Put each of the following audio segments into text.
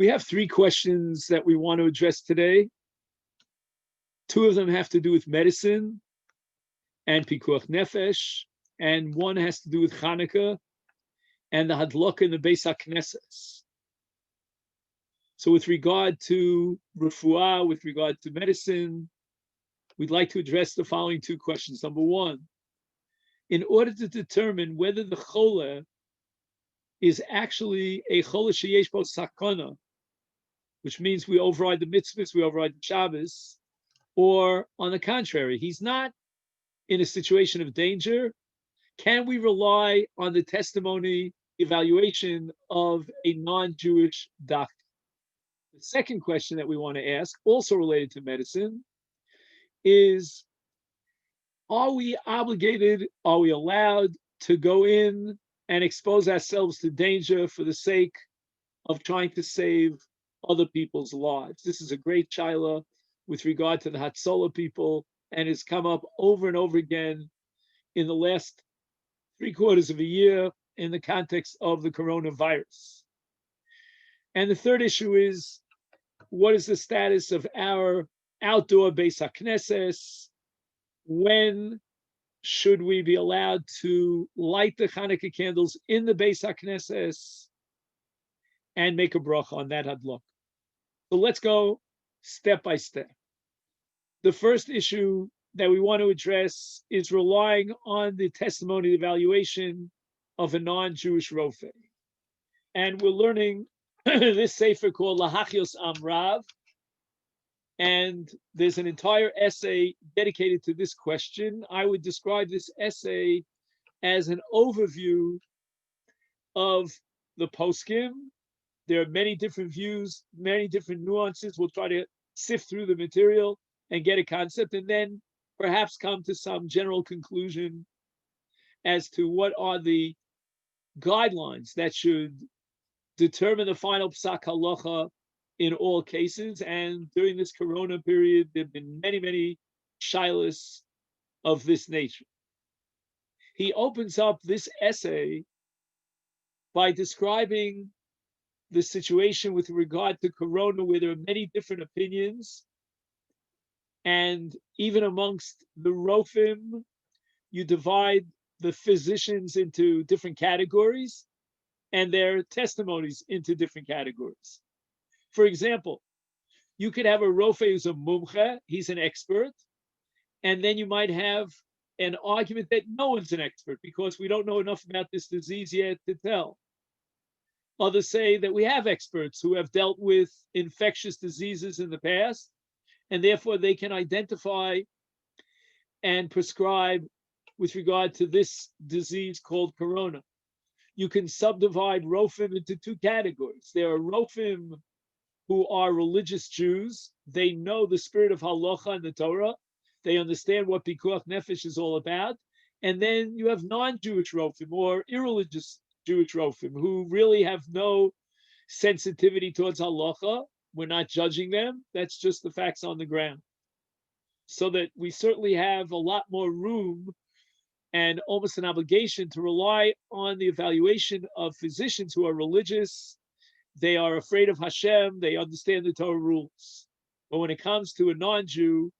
We have three questions that we want to address today. Two of them have to do with medicine and pikuach nefesh, and one has to do with Hanukkah and the hadlaka in the Beis HaKnesses. So with regard to refuah, with regard to medicine, we'd like to address the following two questions. Number one, in order to determine whether the chole is actually a chole sheyesh bo sakana, which means we override the mitzvahs, we override the Shabbos, or on the contrary, he's not in a situation of danger, can we rely on the testimony evaluation of a non-Jewish doctor? The second question that we want to ask, also related to medicine, is are we obligated, are we allowed to go in and expose ourselves to danger for the sake of trying to save other people's lives? This is a great shaila with regard to the Hatzalah people, and it's come up over and over again in the last 3/4 of a year in the context of the coronavirus. And the third issue is, what is the status of our outdoor Beis HaKnesses? When should we be allowed to light the Hanukkah candles in the Beis HaKnesses and make a bracha on that hadlok? So let's go step by step. The first issue that we want to address is relying on the testimony evaluation of a non-Jewish rofe. And we're learning this sefer called Lahachios Amrav, and there's an entire essay dedicated to this question. I would describe this essay as an overview of the poskim. There are many different views, many different nuances. We'll try to sift through the material and get a concept, and then perhaps come to some general conclusion as to what are the guidelines that should determine the final psak halacha in all cases. And during this corona period, there have been many, many shilas of this nature. He opens up this essay by describing the situation with regard to corona, where there are many different opinions. And even amongst the Rofim, you divide the physicians into different categories and their testimonies into different categories. For example, you could have a Rofe who's a mumche, he's an expert, and then you might have an argument that no one's an expert because we don't know enough about this disease yet to tell. Others say that we have experts who have dealt with infectious diseases in the past, and therefore they can identify and prescribe with regard to this disease called corona. You can subdivide Rofim into two categories. There are Rofim who are religious Jews. They know the spirit of halacha and the Torah. They understand what pikuach nefesh is all about. And then you have non-Jewish Rofim or irreligious Jewish Rofim who really have no sensitivity towards halacha. We're not judging them. That's just the facts on the ground. So that we certainly have a lot more room and almost an obligation to rely on the evaluation of physicians who are religious. They are afraid of Hashem. They understand the Torah rules. But when it comes to a non-Jew,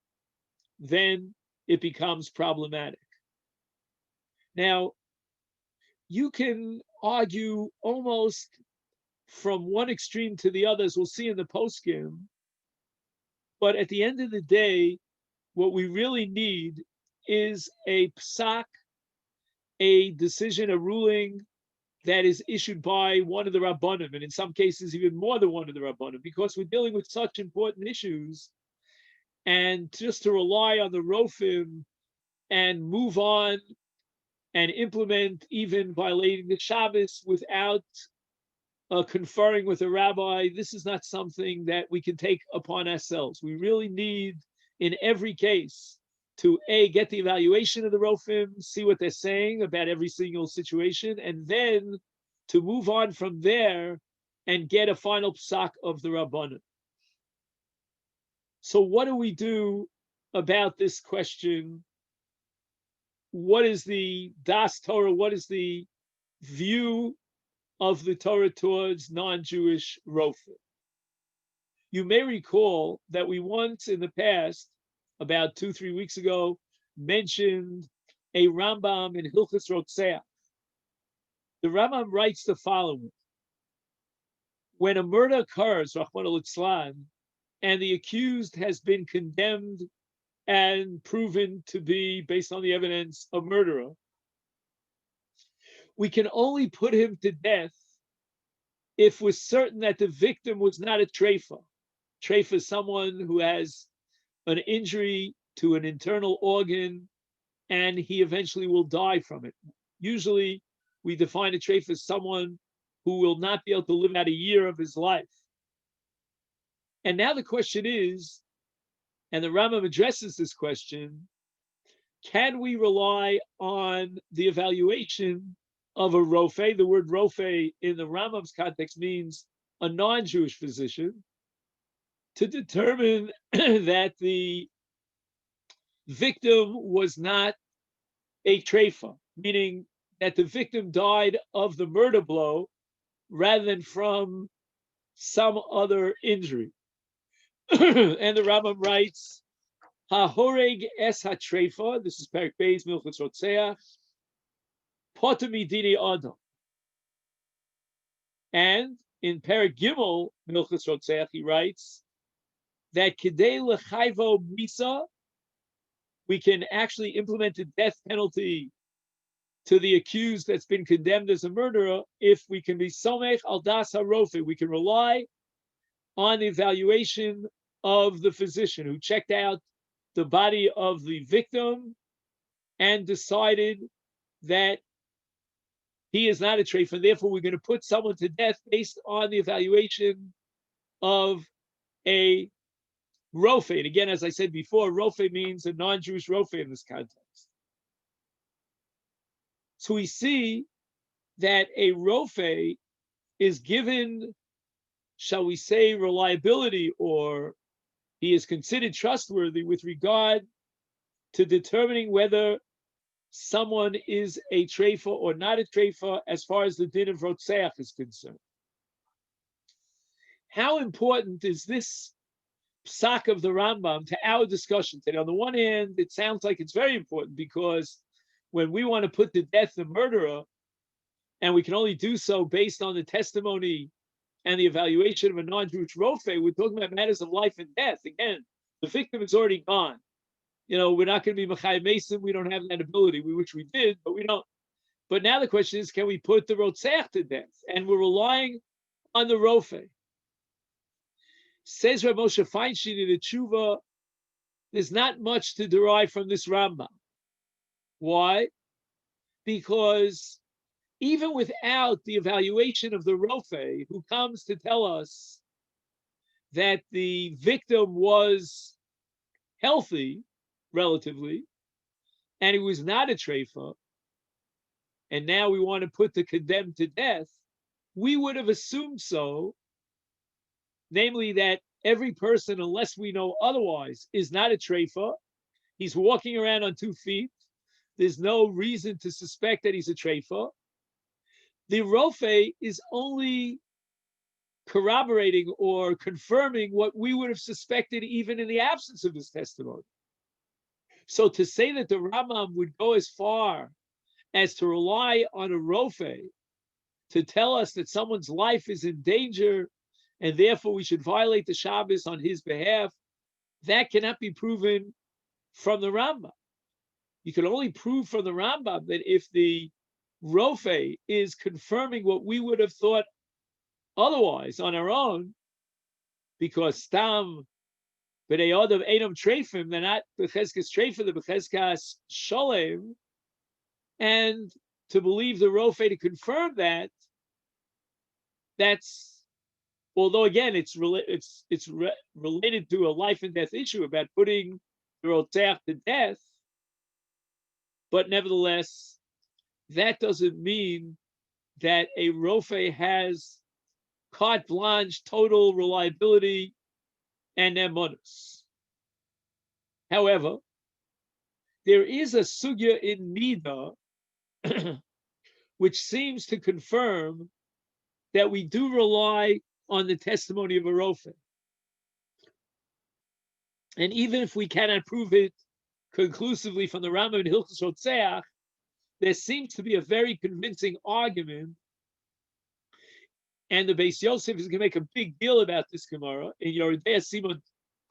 then it becomes problematic. Now, you can argue almost from one extreme to the other, as we'll see in the poskim. But at the end of the day, what we really need is a psak, a decision, a ruling that is issued by one of the Rabbanim, and in some cases even more than one of the Rabbanim, because we're dealing with such important issues. And just to rely on the Rofim and move on and implement even violating the Shabbos without conferring with a rabbi, this is not something that we can take upon ourselves. We really need, in every case, to get the evaluation of the Rofim, see what they're saying about every single situation, and then to move on from there and get a final psak of the Rabbanim. So what do we do about this question? What is the Das Torah? What is the view of the Torah towards non-Jewish Rofim? You may recall that we once in the past, about 2-3 weeks ago, mentioned a Rambam in Hilchos Rotzeach. The Rambam writes the following: when a murder occurs, Rahman al-Islam, and the accused has been condemned and proven to be, based on the evidence, a murderer, we can only put him to death if we're certain that the victim was not a treifa. Treifa is someone who has an injury to an internal organ and he eventually will die from it. Usually, we define a treifa as someone who will not be able to live out a year of his life. And now the question is, and the Rambam addresses this question, can we rely on the evaluation of a rofe? The word rofe in the Rambam's context means a non-Jewish physician, to determine that the victim was not a treifa, meaning that the victim died of the murder blow rather than from some other injury. And the Rambam writes, "Hahoreg es hatreifa." This is Perek Beis Milchos Rotzeach. Poter midini adam. And in Perek Gimel Milchos Rotzeach, he writes that kidei lechayvo misa, we can actually implement the death penalty to the accused that's been condemned as a murderer if we can be somech al das harofe. We can rely on the evaluation of the physician who checked out the body of the victim and decided that he is not a treifa, and therefore we're going to put someone to death based on the evaluation of a rofe. And again, as I said before, rofe means a non-Jewish rofe in this context. So we see that a rofe is given, shall we say, reliability, or he is considered trustworthy with regard to determining whether someone is a treifa or not a treifa as far as the din of rotzeach is concerned. How important is this psak of the Rambam to our discussion today? On the one hand, it sounds like it's very important because when we want to put to death the murderer, and we can only do so based on the testimony and the evaluation of a non-Jewish rofe, we're talking about matters of life and death. Again, the victim is already gone. We're not going to be Machai Mason. We don't have that ability. We wish we did, but we don't. But now the question is, can we put the Rotzeach to death? And we're relying on the Rofe. Says Rav Moshe Feinstein in the Tshuva, there's not much to derive from this Rambam. Why? Because even without the evaluation of the Rofe, who comes to tell us that the victim was healthy, relatively, and he was not a treifa, and now we want to put the condemned to death, we would have assumed so, namely that every person, unless we know otherwise, is not a treifa. He's walking around on 2 feet. There's no reason to suspect that he's a treifa. The rofe is only corroborating or confirming what we would have suspected even in the absence of his testimony. So to say that the Rambam would go as far as to rely on a rofe to tell us that someone's life is in danger and therefore we should violate the Shabbos on his behalf, that cannot be proven from the Rambam. You can only prove from the Rambam that if the rofe is confirming what we would have thought otherwise on our own, because stam b'nei adam einam treifim, they're not b'chezkas treifim, they're b'chezkas sholem, and to believe the rofe to confirm that, that's, although again it's related to a life and death issue about putting the rotzeach to death, but nevertheless, that doesn't mean that a rofe has carte blanche, total reliability, and emunus. However, there is a sugya in Nida which seems to confirm that we do rely on the testimony of a rofe. And even if we cannot prove it conclusively from the Rambam in Hilchos Rotzeach, there seems to be a very convincing argument, and the Beis Yosef is going to make a big deal about this Gemara in Yoredei Simon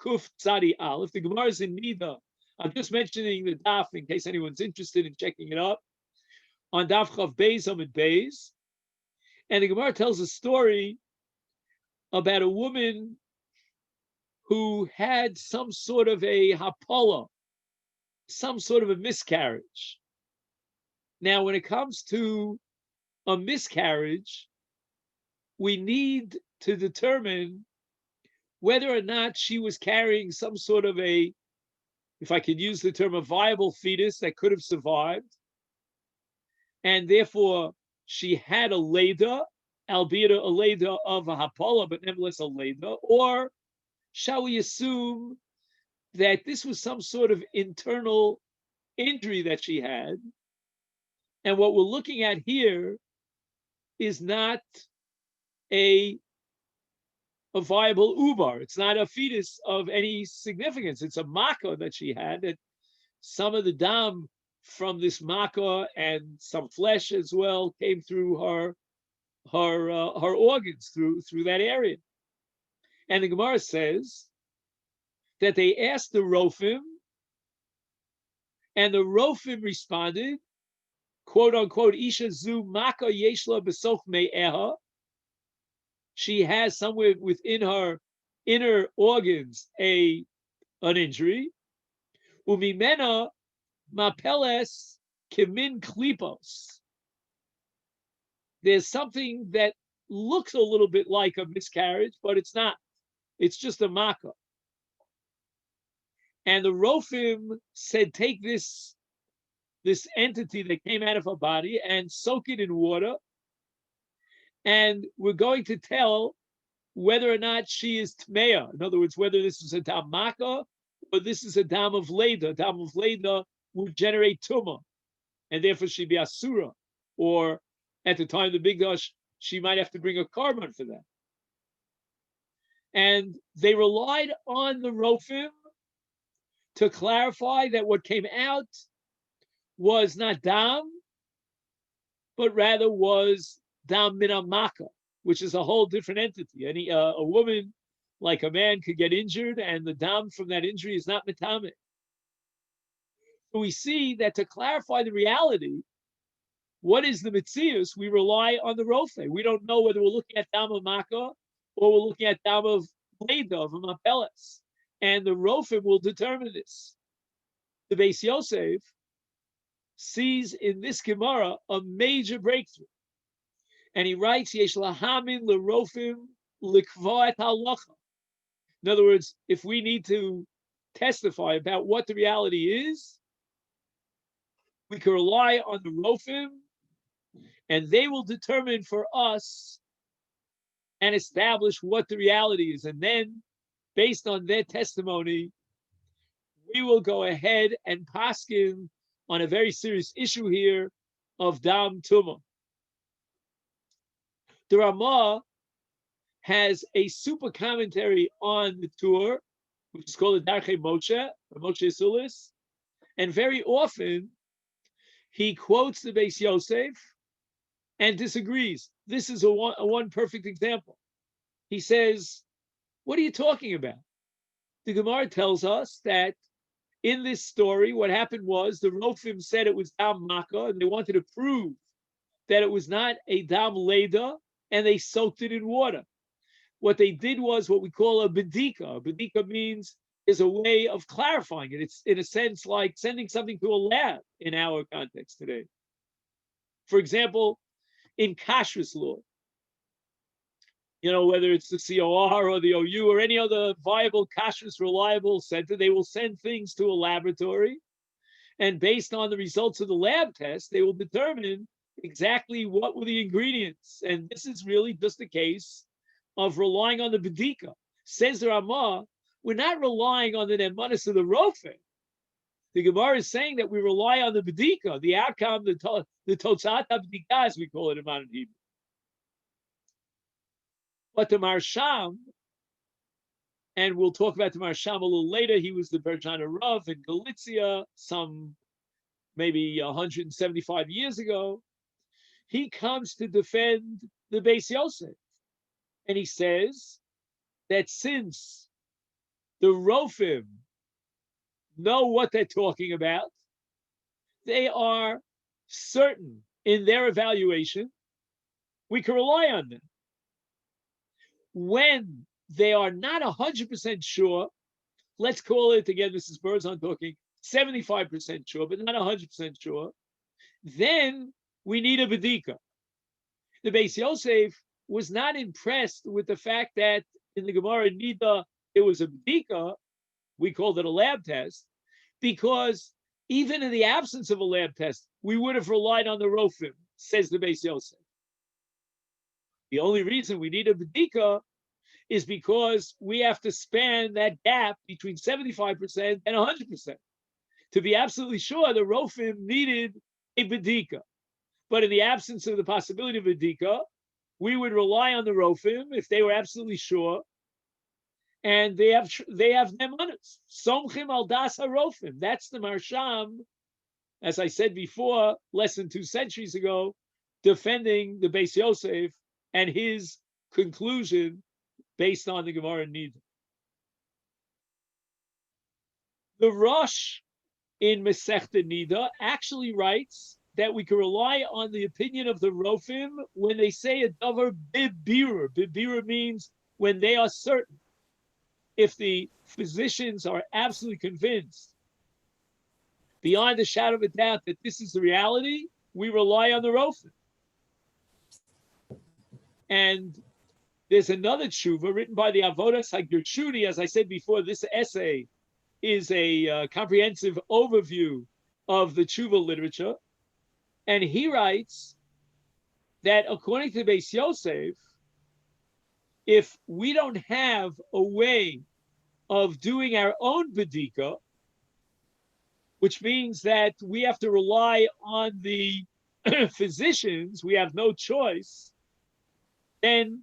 Kuf Tzadi Aleph. The Gemara is in Nida. I'm just mentioning the daf in case anyone's interested in checking it up. On Daf Chav Beis Amid Beis, and the Gemara tells a story about a woman who had some sort of a hapala, some sort of a miscarriage. Now, when it comes to a miscarriage, we need to determine whether or not she was carrying some sort of a, if I could use the term, a viable fetus that could have survived, and therefore she had a leda, albeit a leda of a hapala, but nevertheless a leda, or shall we assume that this was some sort of internal injury that she had, and what we're looking at here is not a viable ubar. It's not a fetus of any significance. It's a makkah that she had, that some of the dam from this makkah and some flesh as well came through her organs, through that area. And the Gemara says that they asked the Rofim, and the Rofim responded, quote unquote, Isha zu maka yeshla besoch me'eha. She has somewhere within her inner organs an injury. Umimena mapeles kimin klipos. There's something that looks a little bit like a miscarriage, but it's not. It's just a makkah. And the Rofim said, take this entity that came out of her body and soak it in water, and we're going to tell whether or not she is tmeya. In other words, whether this is a dam makkah or this is a dam of leda. Dam of leda would generate tumah, and therefore she'd be asura. Or at the time of the Bigdash, she might have to bring a carbon for that. And they relied on the Rofim to clarify that what came out was not dam, but rather was dam min amaka, which is a whole different entity. A woman, like a man, could get injured, and the dam from that injury is not mitameh. So we see that to clarify the reality, what is the mitzius? We rely on the rofe. We don't know whether we're looking at dam of makkah or we're looking at dam of leda, of a mapeles, and the rofe will determine this. The Beis Yosef sees in this Gemara a major breakthrough. And he writes, Yesh lahamin l'rofim likva et halacha. In other words, if we need to testify about what the reality is, we can rely on the rofim, and they will determine for us and establish what the reality is. And then, based on their testimony, we will go ahead and paskin on a very serious issue here of dam tumah. The Ramah has a super commentary on the tour, which is called the Darchei Moshe, or Moshe Sulis, and very often he quotes the Beis Yosef and disagrees. This is a one perfect example. He says, what are you talking about? The Gemara tells us that in this story, what happened was the Rofim said it was dam makkah, and they wanted to prove that it was not a dam leda, and they soaked it in water. What they did was what we call a bedika. A bedika means is a way of clarifying it. It's in a sense like sending something to a lab in our context today. For example, in kashrus law, whether it's the COR or the OU or any other viable kashrus reliable center, they will send things to a laboratory, and based on the results of the lab test, they will determine exactly what were the ingredients. And this is really just a case of relying on the bedika. Says the Ramah, we're not relying on the nemanis of the rofe. The Gemara is saying that we rely on the bedika, the outcome, the totzat bedika, as we call it in modern Hebrew. But the Marsham and we'll talk about the Marsham a little later. He was the Berjana Rav in Galicia, some maybe 175 years ago. He comes to defend the Beis Yosef, and he says that since the Rofim know what they're talking about, they are certain in their evaluation, we can rely on them. When they are not 100% sure, let's call it, again, this is Berzon talking, 75% sure, but not 100% sure, then we need a Bedika. The Beis Yosef was not impressed with the fact that in the Gemara Nida, it was a Bedika, we called it a lab test, because even in the absence of a lab test, we would have relied on the Rofim, says the Beis Yosef. The only reason we need a Bedika is because we have to span that gap between 75% and 100%. To be absolutely sure, the Rofim needed a Bedika. But in the absence of the possibility of a Bedika, we would rely on the Rofim if they were absolutely sure, and they have nemanas. Somchim al das harofim. That's the Marsham, as I said before, less than 2 centuries ago, defending the Beis Yosef and his conclusion based on the Gemara Nida. The Rosh in Masechta Nida actually writes that we can rely on the opinion of the Rofim when they say a davar bibira. Bibira means when they are certain. If the physicians are absolutely convinced, beyond a shadow of a doubt, that this is the reality, we rely on the Rofim. And there's another tshuva written by the Avodas HaGershuni. As I said before, this essay is a comprehensive overview of the tshuva literature. And he writes that according to Beis Yosef, if we don't have a way of doing our own bedika, which means that we have to rely on the physicians, we have no choice, then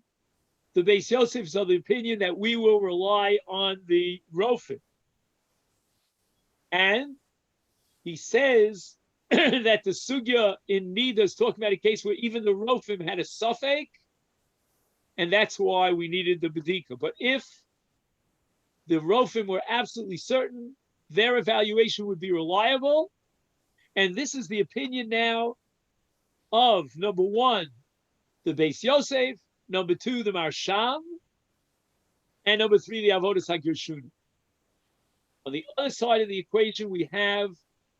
the Beis Yosef is of the opinion that we will rely on the Rofim. And he says that the sugya in Nida is talking about a case where even the Rofim had a suffix, and that's why we needed the Bedika. But if the Rofim were absolutely certain, their evaluation would be reliable. And this is the opinion now of, number one, the Beis Yosef, number two, the Marsham, and number three, the Avodas HaGershuni. On the other side of the equation, we have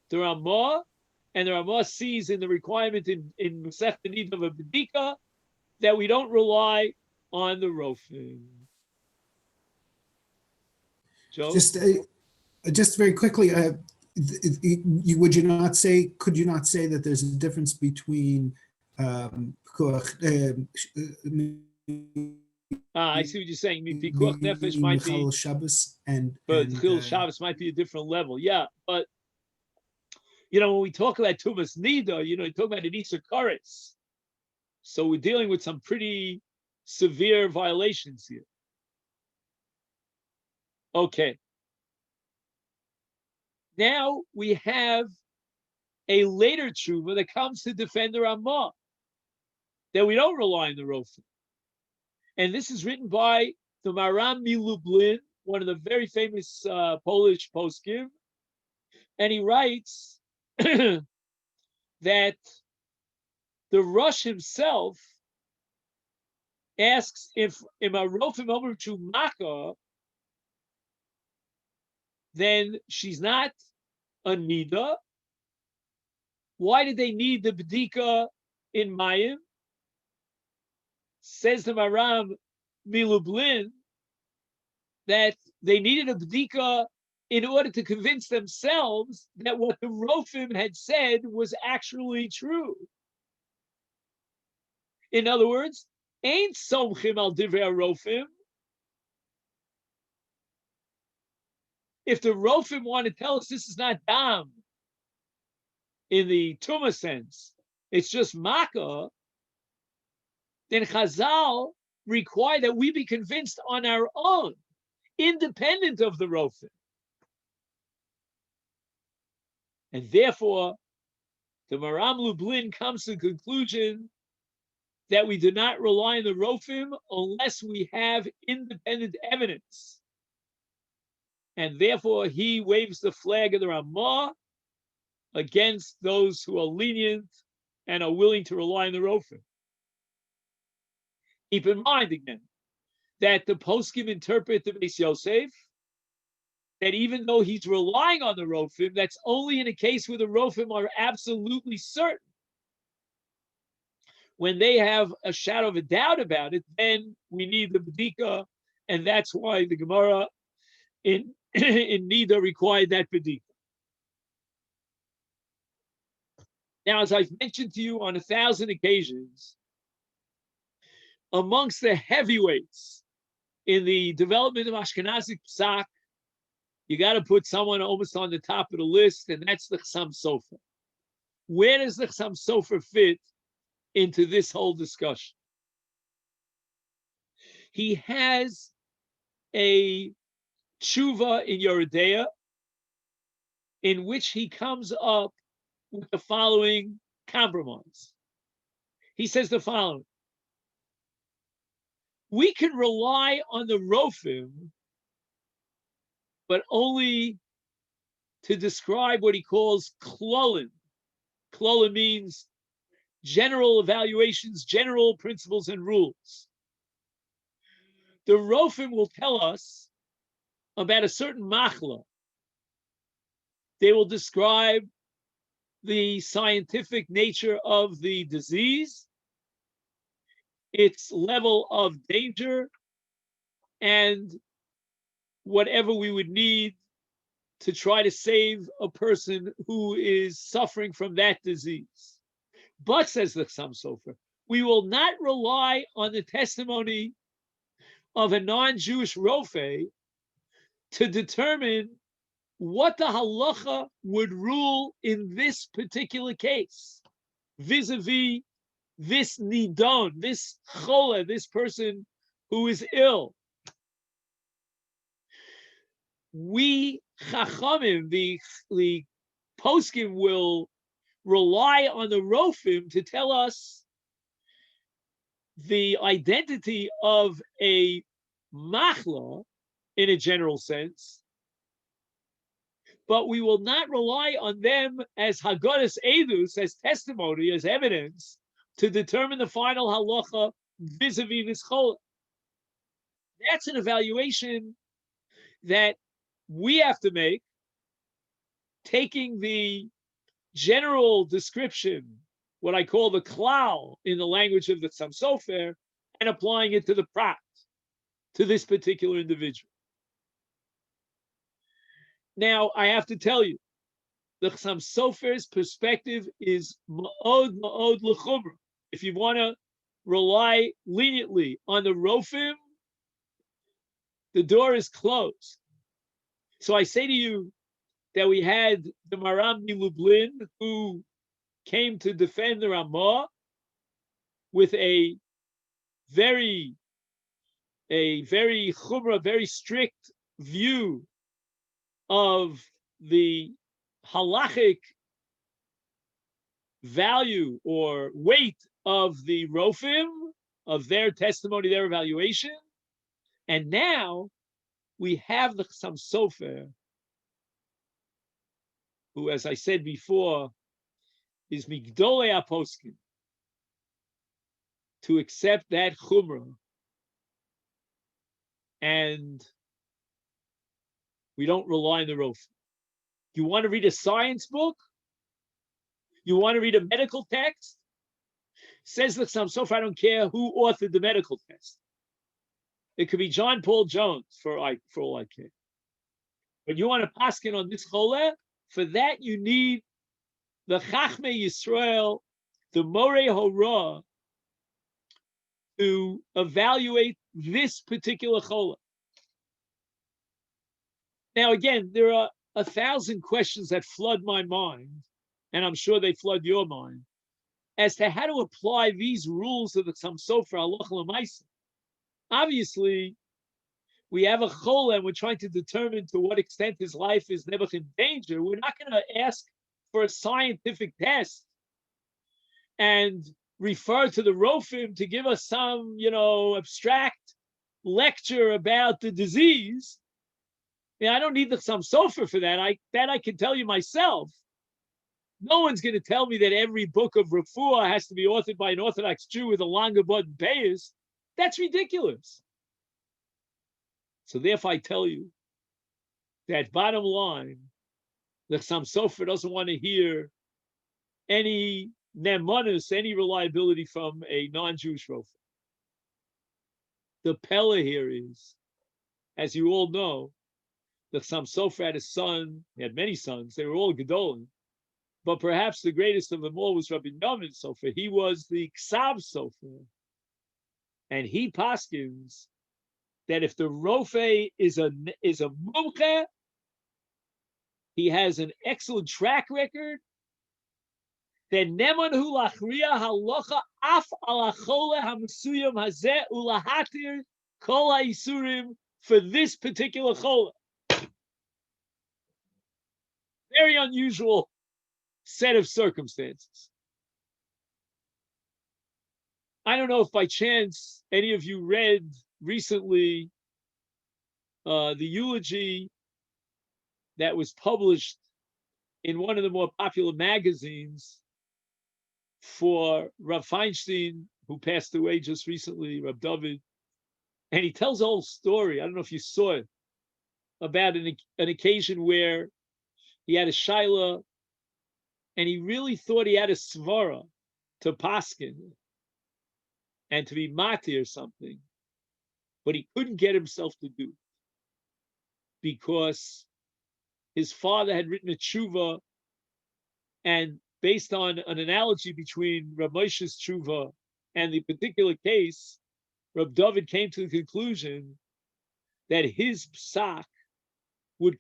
the Ramah, and the Ramah sees in the requirement in Masechta Nida of a Bedika that we don't rely on the Rofim. Joe? Just very quickly, could you not say that there's a difference between I see what you're saying. Pikuach nefesh might be Shabbos but Chil Shabbos might be a different level. Yeah, but when we talk about Tumas Nida, you talk about an Isa Karetz. So we're dealing with some pretty severe violations here. Okay. Now we have a later tshuva that comes to defend the Ramah, that we don't rely on the Rofim. And this is written by the Maram Milublin, one of the very famous Polish poskim. And he writes that the Rosh himself asks if a Rofim Omer Chumaka, then she's not a Nida. Why did they need the Bedika in Mayim? Says the Maram Milublin that they needed a Bedika in order to convince themselves that what the Rofim had said was actually true. In other words, ain't somchim al divrei Rofim. If the Rofim want to tell us this is not dam in the Tumah sense, it's just Makkah, then Chazal require that we be convinced on our own. independent of the Rofim. And therefore, the Maram Lublin comes to the conclusion that we do not rely on the Rofim unless we have independent evidence. And therefore, he waves the flag of the Ramah against those who are lenient and are willing to rely on the Rofim. Keep in mind again that the poskim interpret the Beis Yosef that even though he's relying on the Rofim, that's only in a case where the Rofim are absolutely certain. When they have a shadow of a doubt about it, then we need the Bedika, and that's why the Gemara in Nida required that Bedika. Now, as I've mentioned to you on 1,000 occasions, amongst the heavyweights in the development of Ashkenazic Psak, you got to put someone almost on the top of the list, and that's the Chassam Sofer. Where does the Chassam Sofer fit into this whole discussion? He has a tshuva in Yoredeya in which he comes up with the following compromise. He says the following: we can rely on the Rofim, but only to describe what he calls klolin. Klolin means general evaluations, general principles and rules. The Rofim will tell us about a certain machla. They will describe the scientific nature of the disease, its level of danger, and whatever we would need to try to save a person who is suffering from that disease. But, says the Chassam Sofer, we will not rely on the testimony of a non-Jewish Rofe to determine what the halacha would rule in this particular case, vis-a-vis this nidon, this chola, this person who is ill. We chachamim, the poskim, will rely on the rofim to tell us the identity of a machla in a general sense, but we will not rely on them as haggadas edus, as testimony, as evidence to determine the final halacha vis-a-vis this chola. That's an evaluation that we have to make, taking the general description, what I call the klal in the language of the Chassam Sofer, and applying it to the prat, to this particular individual. Now, I have to tell you, the Chassam Sofer's perspective is ma'od l'chumra. If you want to rely leniently on the rofim, the door is closed. So I say to you that we had the Maram Lublin who came to defend the Ramah with a very chumrah, very strict view of the halachic value or weight of the rofim, of their testimony, their evaluation. And now we have the Chassam Sofer, who, as I said before, is Migdolei HaPoskim, to accept that chumrah. And we don't rely on the rofim. You want to read a science book? You want to read a medical text? Says the Chassam Sofer, I don't care who authored the medical text. It could be John Paul Jones, for all I care. But you want to paskin on this cholah? For that you need the Chachmei Yisrael, the Morei Hora, to evaluate this particular cholah. Now, again, there are 1,000 questions that flood my mind, and I'm sure they flood your mind, as to how to apply these rules of the Chassam Sofer halacha l'maaseh. Obviously, we have a chol and we're trying to determine to what extent his life is never in danger, we're not going to ask for a scientific test and refer to the Rofim to give us some, abstract lecture about the disease. I don't need some sofer for that. I can tell you myself. No one's going to tell me that every book of refuah has to be authored by an Orthodox Jew with a longer button payas. That's ridiculous. So therefore, I tell you that bottom line, the Sam Sofer doesn't want to hear any nemanus, any reliability from a non-Jewish Rofa. The Pella here is, as you all know, the Sam Sofer had a son. He had many sons. They were all Gedolim. But perhaps the greatest of them all was Rabbi Nomin Sofer. He was the Ksav Sofer. And he paskins that if the Rofe is a mumche, he has an excellent track record, then neman hu lachriya halacha af ala chole hamsuyam hazeh ulahatir kol haisurim for this particular chole. Very unusual set of circumstances. I don't know if by chance any of you read recently the eulogy that was published in one of the more popular magazines for Rav Feinstein, who passed away just recently, Rav David. And he tells a whole story. I don't know if you saw it, about an occasion where he had a shaila and he really thought he had a svara to paskin and to be mati or something, but he couldn't get himself to do it because his father had written a tshuva, and based on an analogy between Rav Moshe's tshuva and the particular case, Rav David came to the conclusion that his psak would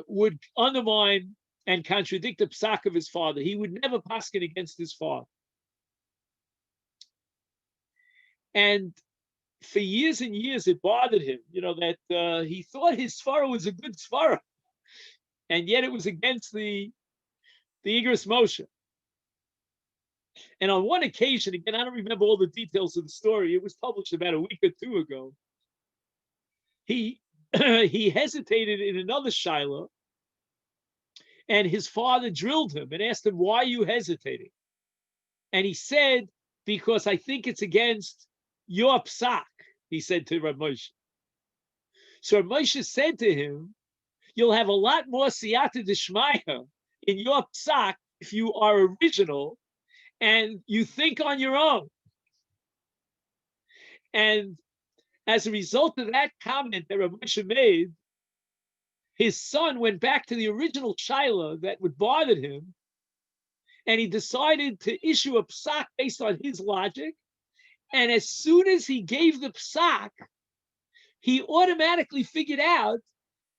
would undermine and contradict the psak of his father. He would never paskin against his father. And for years and years, it bothered him, that he thought his svara was a good svara, and yet it was against the Igros Moshe. And on one occasion, again, I don't remember all the details of the story. It was published about a week or two ago. He hesitated in another shaila, and his father drilled him and asked him, "Why are you hesitating?" And he said, "Because I think it's against your psak," he said to Rav Moshe. So Rav Moshe said to him, "You'll have a lot more siyata d'shmaya in your psak if you are original and you think on your own." And as a result of that comment that Rav Moshe made, his son went back to the original shaila that would bother him, and he decided to issue a psak based on his logic. And as soon as he gave the psak, he automatically figured out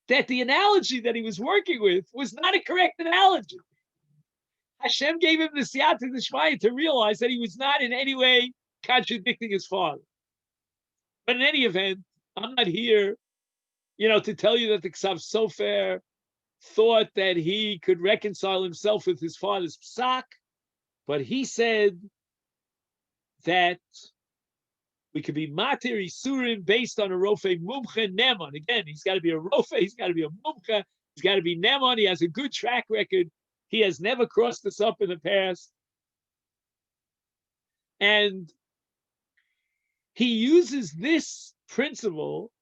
that the analogy that he was working with was not a correct analogy. Hashem gave him the siyata d'shmaya to realize that he was not in any way contradicting his father. But in any event, I'm not here, to tell you that the Ksav Sofer thought that he could reconcile himself with his father's psak, but he said that we could be matir isurim based on a rofe mumche neman. Again, he's got to be a rofe, he's got to be a mumche, he's got to be neman. He has a good track record. He has never crossed us up in the past. And he uses this principle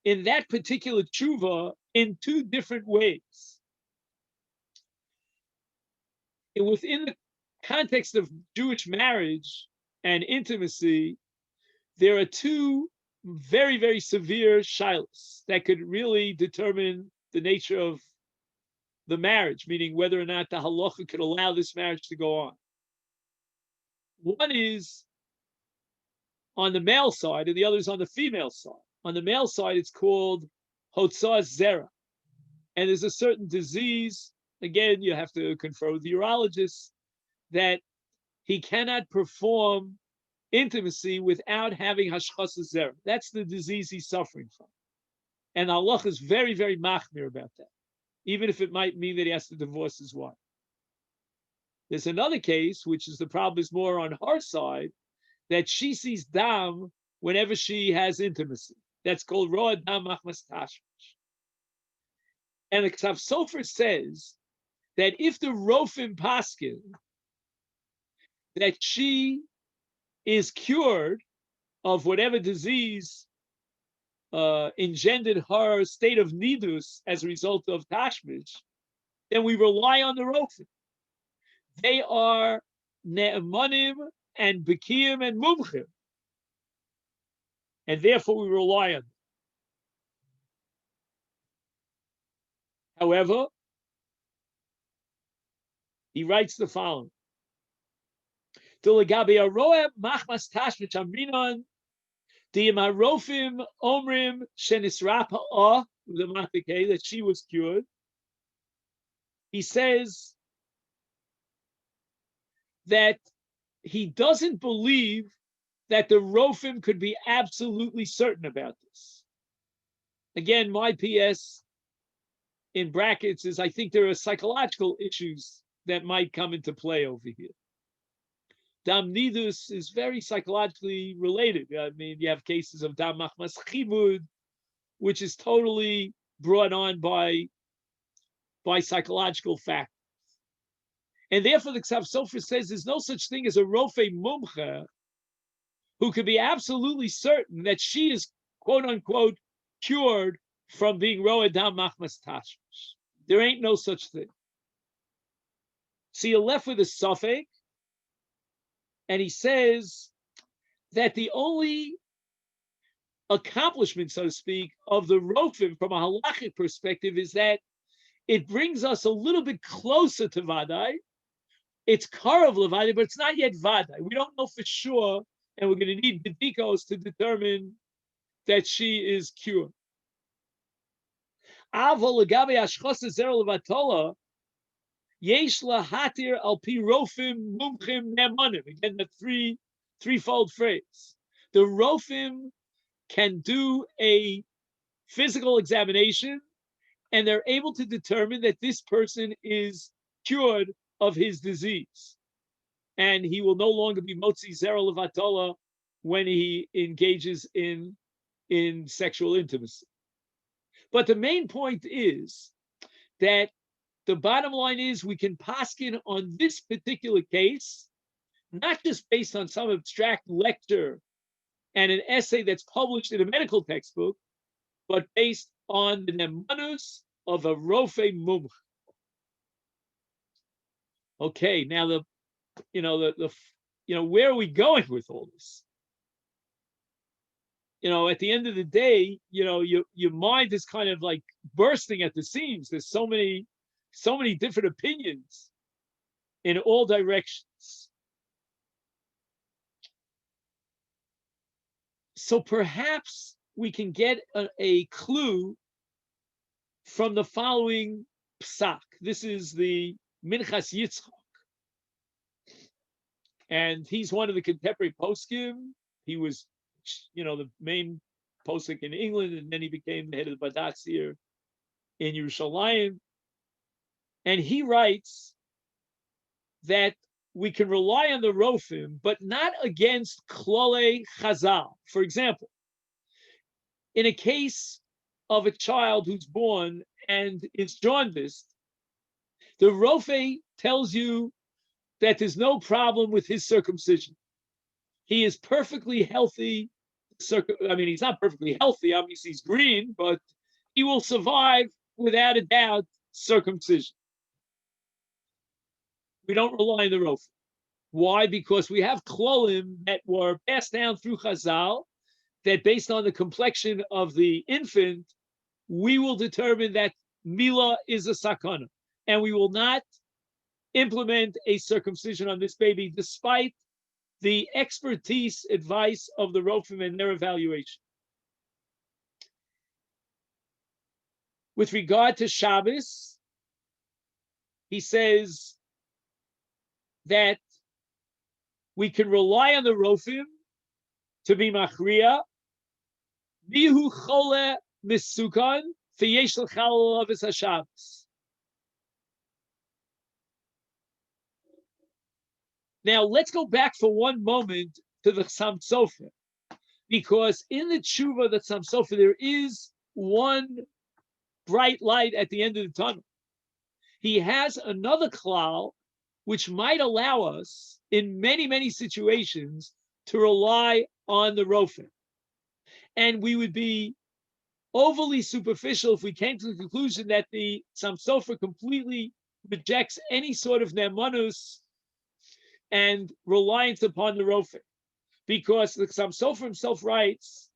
in that particular tshuva in two different ways. And within the context of Jewish marriage and intimacy, there are two very, very severe shilas that could really determine the nature of the marriage, meaning whether or not the halacha could allow this marriage to go on. One is on the male side, and the other is on the female side. On the male side, it's called hotzah zera. And there's a certain disease, again, you have to confer with the urologist, that he cannot perform intimacy without having hashchasa zera. That's the disease he's suffering from. And Allah is very, very machmir about that, even if it might mean that he has to divorce his wife. There's another case, which is the problem is more on her side, that she sees dam whenever she has intimacy. That's called roa dam machmas tashmish. And the Ksav Sofer says that if the Rofim paskin that she is cured of whatever disease engendered her state of nidus as a result of tashmish, then we rely on the Rofim. They are ne'emanim and bekiim and mumchim, and therefore we rely on them. However, he writes the following. That she was cured. He says that he doesn't believe that the Rofim could be absolutely certain about this. Again, my PS in brackets is I think there are psychological issues that might come into play over here. Dam nidus is very psychologically related. I mean, you have cases of dam machmas chibud, which is totally brought on by psychological factors. And therefore, the Ksav Sofer says there's no such thing as a rofe mumcha who could be absolutely certain that she is, quote unquote, cured from being roa dam machmas tashmish. There ain't no such thing. So you're left with a suffix, and he says that the only accomplishment, so to speak, of the Rofim from a halachic perspective is that it brings us a little bit closer to Vadai. It's Karav Levadai, but it's not yet Vadai. We don't know for sure, and we're going to need Bedikos to determine that she is cured. Avol legabe hashchasa zera levatola, yesh lahatir al pi rofim mumchim ne'emanim. Again, the threefold phrase. The Rofim can do a physical examination, and they're able to determine that this person is cured of his disease, and he will no longer be motzi zera levatola when he engages in sexual intimacy. But the main point is that the bottom line is we can paskin on this particular case, not just based on some abstract lecture and an essay that's published in a medical textbook, but based on the nemanus of a rofe mumch. Okay, now where are we going with all this? At the end of the day, your mind is kind of like bursting at the seams. There's so many different opinions in all directions. So perhaps we can get a clue from the following psak. This is the Minchas Yitzchak, and he's one of the contemporary poskim. He was, the main posik in England, and then he became the head of the Badatz here in Yerushalayim. And he writes that we can rely on the Rofim, but not against Klole Chazal. For example, in a case of a child who's born and is jaundiced, the Rofe tells you that there's no problem with his circumcision. He is perfectly healthy. He's not perfectly healthy. Obviously, he's green, but he will survive without a doubt circumcision. We don't rely on the Rofe. Why? Because we have klolim that were passed down through Chazal, that based on the complexion of the infant, we will determine that Mila is a sakana, and we will not implement a circumcision on this baby, despite the expertise advice of the Rofim and their evaluation. With regard to Shabbos, he says that we can rely on the Rofim to be machria. Bihu chole misukan v'yesh l'chal alav es haShabbos. Now let's go back for one moment to the Chassam Sofer, because in the tshuva of the Chassam Sofer there is one bright light at the end of the tunnel. He has another klal which might allow us in many, many situations to rely on the rofer. And we would be overly superficial if we came to the conclusion that the Chassam Sofer completely rejects any sort of nemanus and reliance upon the rofer. Because the Chassam Sofer himself writes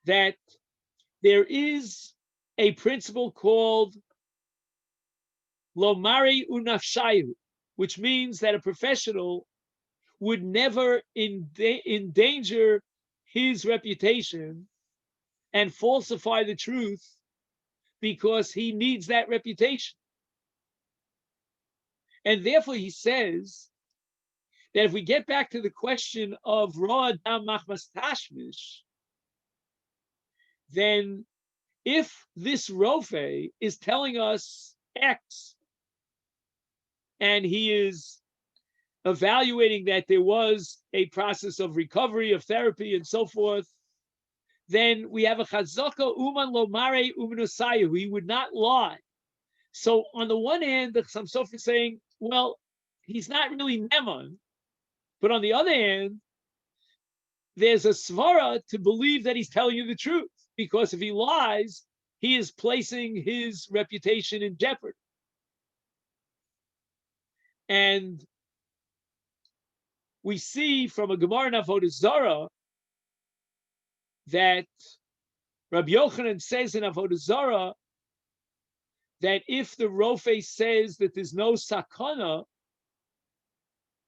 that there is a principle called lomari unafshayu, which means that a professional would never endanger his reputation and falsify the truth because he needs that reputation. And therefore he says that if we get back to the question of Ra Dam Machmas Tashmish, then if this Rofe is telling us X, and he is evaluating that there was a process of recovery, of therapy, and so forth, then we have a chazaka uman lomare umanusayu. He would not lie. So on the one hand, the Chassam Sofer is saying, well, he's not really neman, but on the other hand, there's a svara to believe that he's telling you the truth, because if he lies, he is placing his reputation in jeopardy. And we see from a Gemara in Avodah Zarah that Rabbi Yochanan says in Avodah Zarah that if the Rofe says that there's no sakana,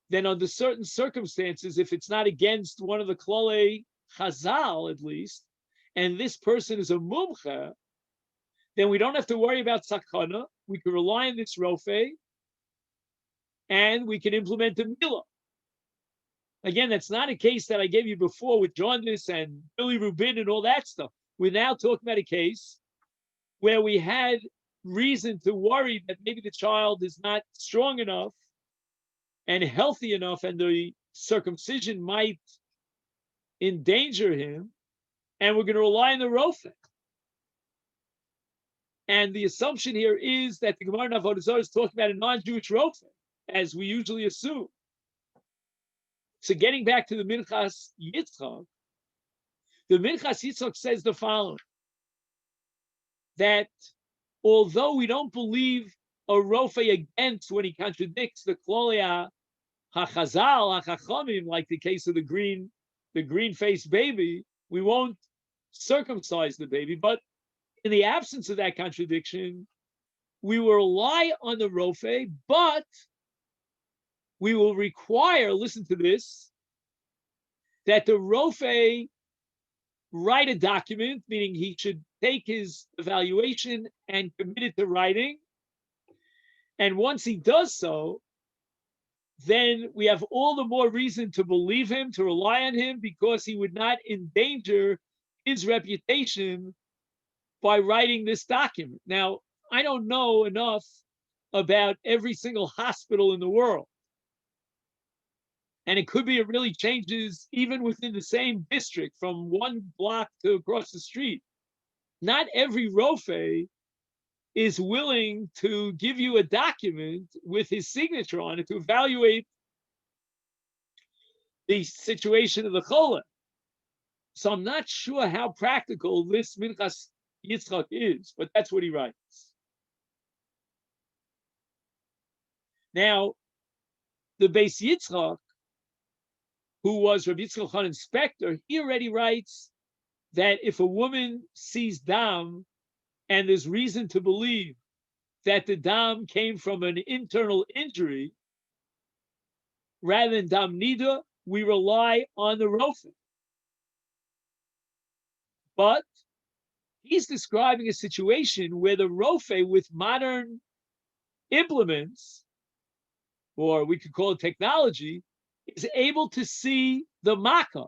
then under certain circumstances, if it's not against one of the klolei chazal at least, and this person is a mumcha, then we don't have to worry about sakana. We can rely on this Rofe, and we can implement the milah. Again, that's not a case that I gave you before with jaundice and Billy Rubin and all that stuff. We're now talking about a case where we had reason to worry that maybe the child is not strong enough and healthy enough, and the circumcision might endanger him, and we're going to rely on the Rofe. And the assumption here is that the Gemara in Avodah Zarah is talking about a non-Jewish Rofe, as we usually assume. So getting back to the Minchas Yitzchak, the Minchas Yitzchak says the following, that although we don't believe a Rofe against when he contradicts the Klolia HaChazal, HaChachamim, like the case of the green-faced baby, we won't circumcise the baby. But in the absence of that contradiction, we will rely on the Rofe, but we will require, listen to this, that the Rofe write a document, meaning he should take his evaluation and commit it to writing. And once he does so, then we have all the more reason to believe him, to rely on him, because he would not endanger his reputation by writing this document. Now, I don't know enough about every single hospital in the world. And it could be it really changes even within the same district from one block to across the street. Not every Rofe is willing to give you a document with his signature on it to evaluate the situation of the chola. So I'm not sure how practical this Minchas Yitzchak is, but that's what he writes. Now, the Beis Yitzchak, who was Rabbi Yitzchak Hanan's inspector, he already writes that if a woman sees dam and there's reason to believe that the dam came from an internal injury, rather than dam nida, we rely on the rofe. But he's describing a situation where the rofe with modern implements, or we could call it technology, is able to see the makkah.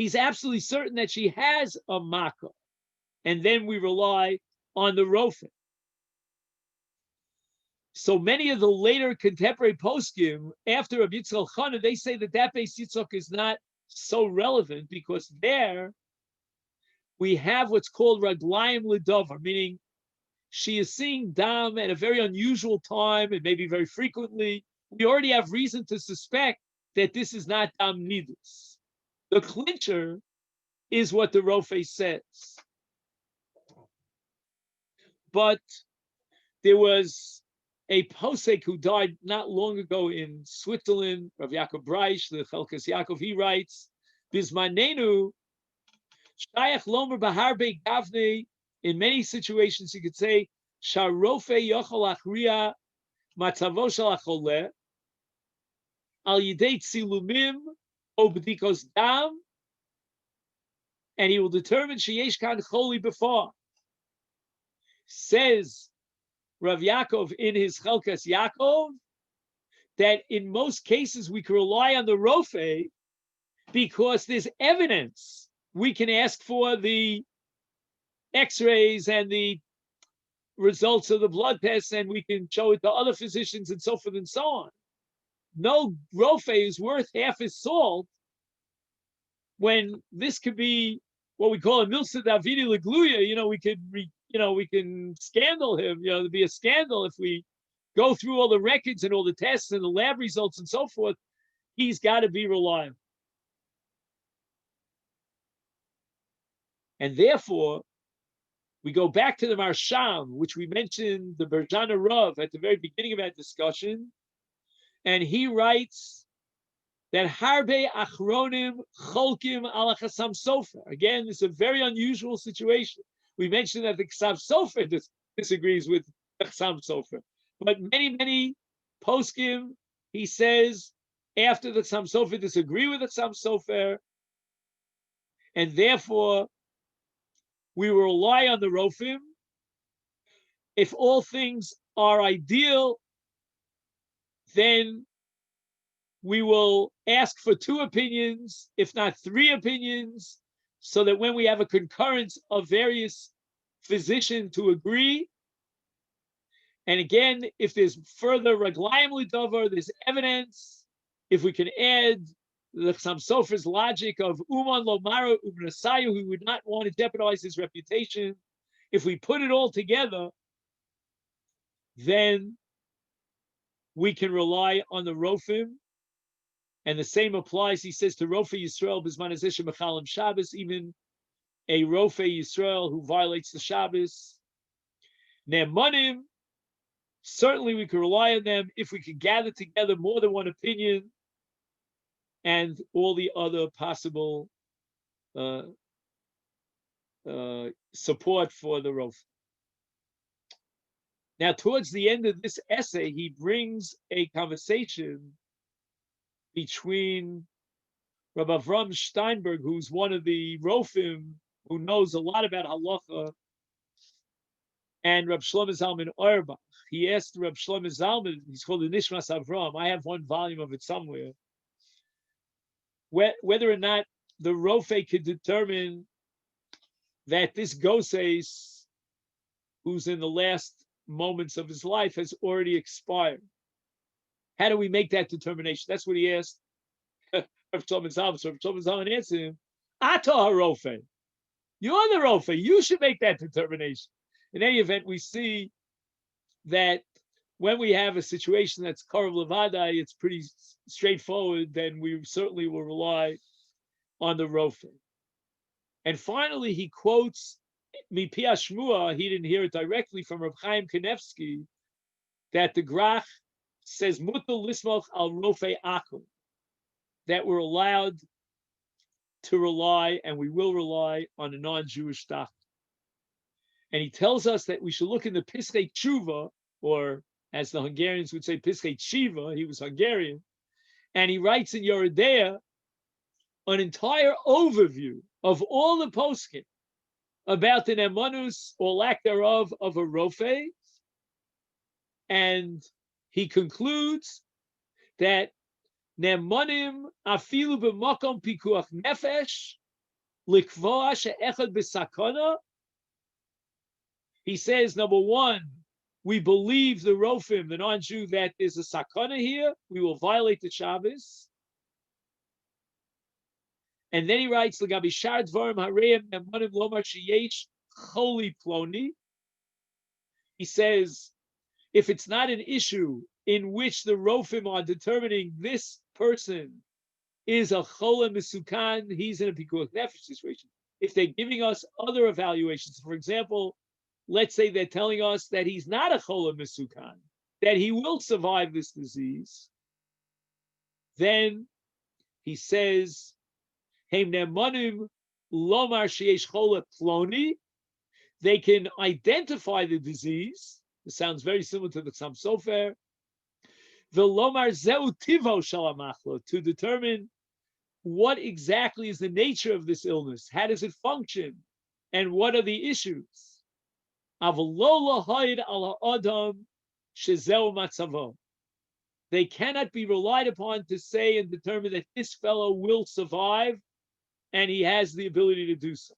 he's absolutely certain that she has a makkah, and then we rely on the rofe. So many of the later contemporary poskim after Rabbi Yitzchak Chana, they say that Beis Yitzchak is not so relevant because there we have what's called raglayim ledavar, meaning she is seeing dam at a very unusual time and maybe very frequently. We already have reason to suspect that this is not dam nidus. The clincher is what the Rofe says. But there was a posek who died not long ago in Switzerland, Rav Yaakov Breish, the Chelkas Yaakov, he writes, Bismanenu, Shayach Lomer Baharbe Gavne, in many situations you could say, Sharofe Yochel Achriya Matzavo Shel HaCholeh, Al Yidei Tzilumim, O B'dikos Dam, and he will determine Sheyesh Kan Choli Before. Says Rav Yaakov in his Chelkas Yaakov that in most cases we can rely on the Rofe because there's evidence. We can ask for the x-rays and the results of the blood tests and we can show it to other physicians and so forth and so on. No Rofe is worth half his salt when this could be what we call a Milsa Davidi Legluya. We can scandal him. There'd be a scandal if we go through all the records and all the tests and the lab results and so forth. He's got to be reliable. And therefore, we go back to the Marsham, which we mentioned, the Berjana Rav, at the very beginning of our discussion. And he writes that Harbe Achronim Cholkim ala Chasam Sofer. Again, this is a very unusual situation. We mentioned that the Chasam Sofer disagrees with the Chasam Sofer. But many poskim, he says, after the Chasam Sofer disagree with the Chasam Sofer, and therefore we will rely on the Rofim. If all things are ideal, then we will ask for 2 opinions, if not 3 opinions, so that when we have a concurrence of various physicians to agree, and again, if there's further raglayim lidavar, there's evidence, if we can add the Chasam Sofer's logic of Uman Lomara Ubnasayu, who would not want to jeopardize his reputation, if we put it all together, then we can rely on the Rofim. And the same applies, he says, to Rofe Yisrael Bizman Hazeh Mechalim Shabbos, even a Rofe Yisrael who violates the Shabbos. Ne'emanim, certainly we can rely on them if we can gather together more than one opinion and all the other possible support for the Rofe. Now, towards the end of this essay, he brings a conversation between Rabbi Avram Steinberg, who's one of the Rofim, who knows a lot about halacha, and Rabbi Shlomo Zalman Auerbach. He asked Rabbi Shlomo Zalman, he's called the Nishmas Avram, I have one volume of it somewhere, whether or not the Rofe could determine that this Goses, who's in the last moments of his life, has already expired. How do we make that determination? That's what he asked Rav Shlomo Zalman. So Rav Shlomo Zalman answered him, Ata HaRofe. You're the Rofe. You should make that determination. In any event, we see that when we have a situation that's Karav Levadai, it's pretty straightforward, then we certainly will rely on the Rofe. And finally, he quotes Mipi Shmua, he didn't hear it directly from Reb Chaim Kanevsky, that the Grach says Mutal Lismoch al Rofe Akum, that we're allowed to rely, and we will rely on a non-Jewish doctor. And he tells us that we should look in the Piskei Tshuva, or as the Hungarians would say, Piskei Tshiva, he was Hungarian, and he writes in Yoredea an entire overview of all the poskim about the nemanus or lack thereof of a Rofe, and he concludes that nemanim afilu b'makom pikuach nefesh Likvoa she'echad b'sakana. He says, number one, we believe the Rofim, the non-Jew, that there's a sakana here. We will violate the Shabbos. And then he writes, L'gabi shar dvarim hareim nemanim lomar sheyesh choli ploni. He says, if it's not an issue in which the Rofim are determining this person is a chola misukan, he's in a pikuach nefesh situation. If they're giving us other evaluations, for example, let's say they're telling us that he's not a chola misukan, that he will survive this disease, then he says, Heim nemanim lomar sheyesh chola ploni. They can identify the disease. It sounds very similar to the Ksam Sofer. The lomar zeu tivo shalamachlo, to determine what exactly is the nature of this illness, how does it function, and what are the issues. They cannot be relied upon to say and determine that this fellow will survive, and he has the ability to do so.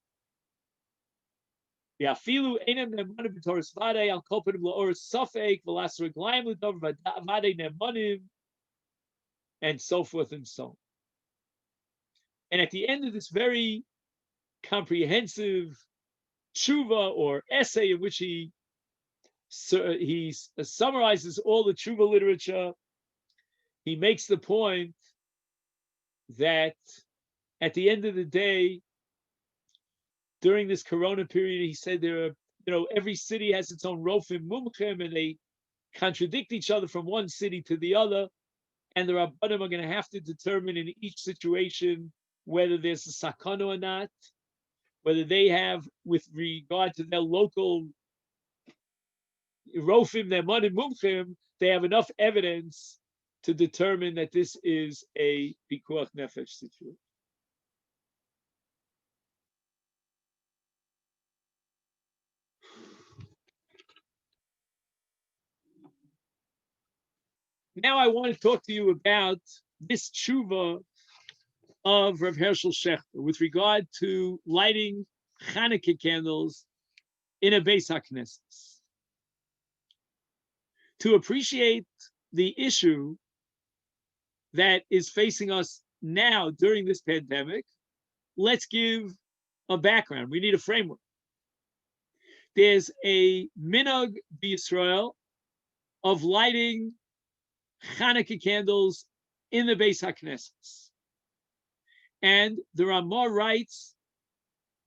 And so forth and so on. And at the end of this very comprehensive tshuva or essay in which he summarizes all the tshuva literature, he makes the point that at the end of the day, during this Corona period, he said there are, every city has its own rofim mumchim, and they contradict each other from one city to the other, and the Rabbanim are going to have to determine in each situation whether there's a sakana or not, whether they have, with regard to their local rofim, their manim mumchim, they have enough evidence to determine that this is a pikuach nefesh situation. Now I want to talk to you about this tshuva of Rav Hershel Shechter with regard to lighting Hanukkah candles in a Beis HaKnesses. To appreciate the issue that is facing us now during this pandemic, let's give a background. We need a framework. There's a minhag b'Yisrael of lighting Hanukkah candles in the Beis HaKnesses. And the Ramah writes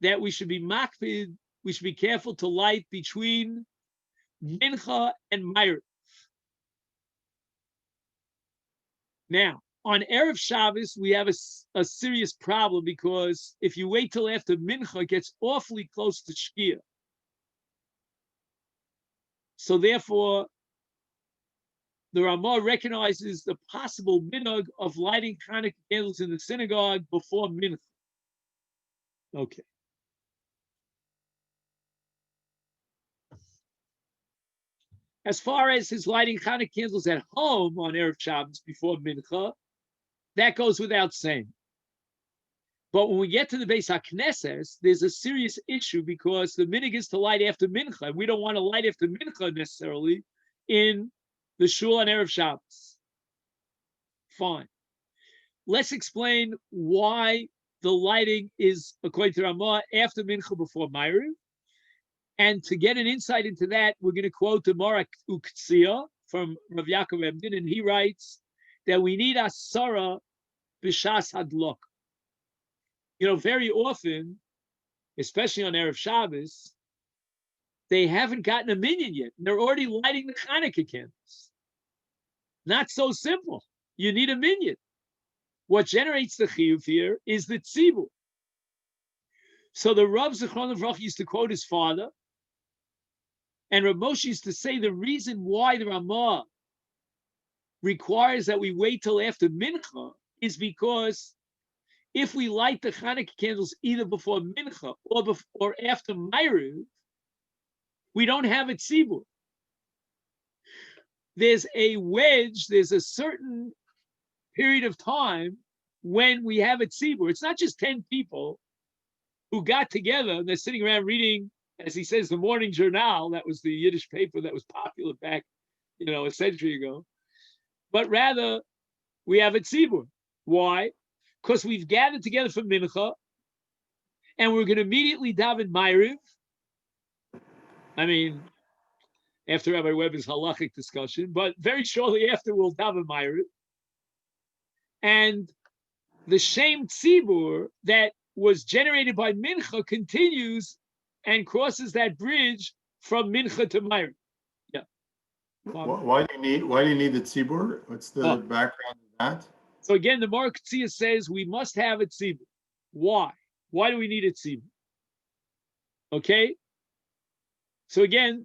that we should be makpid, we should be careful to light between Mincha and Ma'ariv. Now, on Erev Shabbos, we have a serious problem, because if you wait till after Mincha, it gets awfully close to Shkia. So therefore, the Ramah recognizes the possible minhag of lighting Hanukkah candles in the synagogue before Mincha. Okay. As far as his lighting Hanukkah candles at home on Erev Shabbos before Mincha, that goes without saying. But when we get to the Beis HaKnesses, there's a serious issue, because the minhag is to light after Mincha. We don't want to light after Mincha necessarily in the shul on Erev Shabbos. Fine. Let's explain why the lighting is, according to Ramah, after Mincha before Ma'ariv. And to get an insight into that, we're going to quote the Morak Uktzia from Rav Yaakov Emden, and he writes that we need asara b'shas hadlok. Very often, especially on Erev Shabbos, they haven't gotten a minyan yet, and they're already lighting the Hanukkah candles. Not so simple. You need a minyan. What generates the chiyuv here is the tzibur. So the Rav Zichron Levrach used to quote his father, and Rav Moshe used to say the reason why the Ramah requires that we wait till after Mincha is because if we light the Hanukkah candles either before Mincha or after Ma'ariv, we don't have a tzibur. There's a wedge, there's a certain period of time when we have a tzibur. It's not just 10 people who got together and they're sitting around reading, as he says, the morning journal. That was the Yiddish paper that was popular back, a century ago. But rather, we have a tzibur. Why? Because we've gathered together for mincha, and we're going to immediately daven Ma'ariv. I mean, after Rabbi Weber's halachic discussion, but very shortly after we'll daven Ma'ariv. And the Shem Tzibur that was generated by Mincha continues and crosses that bridge from Mincha to Ma'ariv. Yeah. Why do you need the tzibur? What's the background of that? So again, the Mar K'tzia says we must have a tzibur. Why? Why do we need a tzibur? Okay. So again,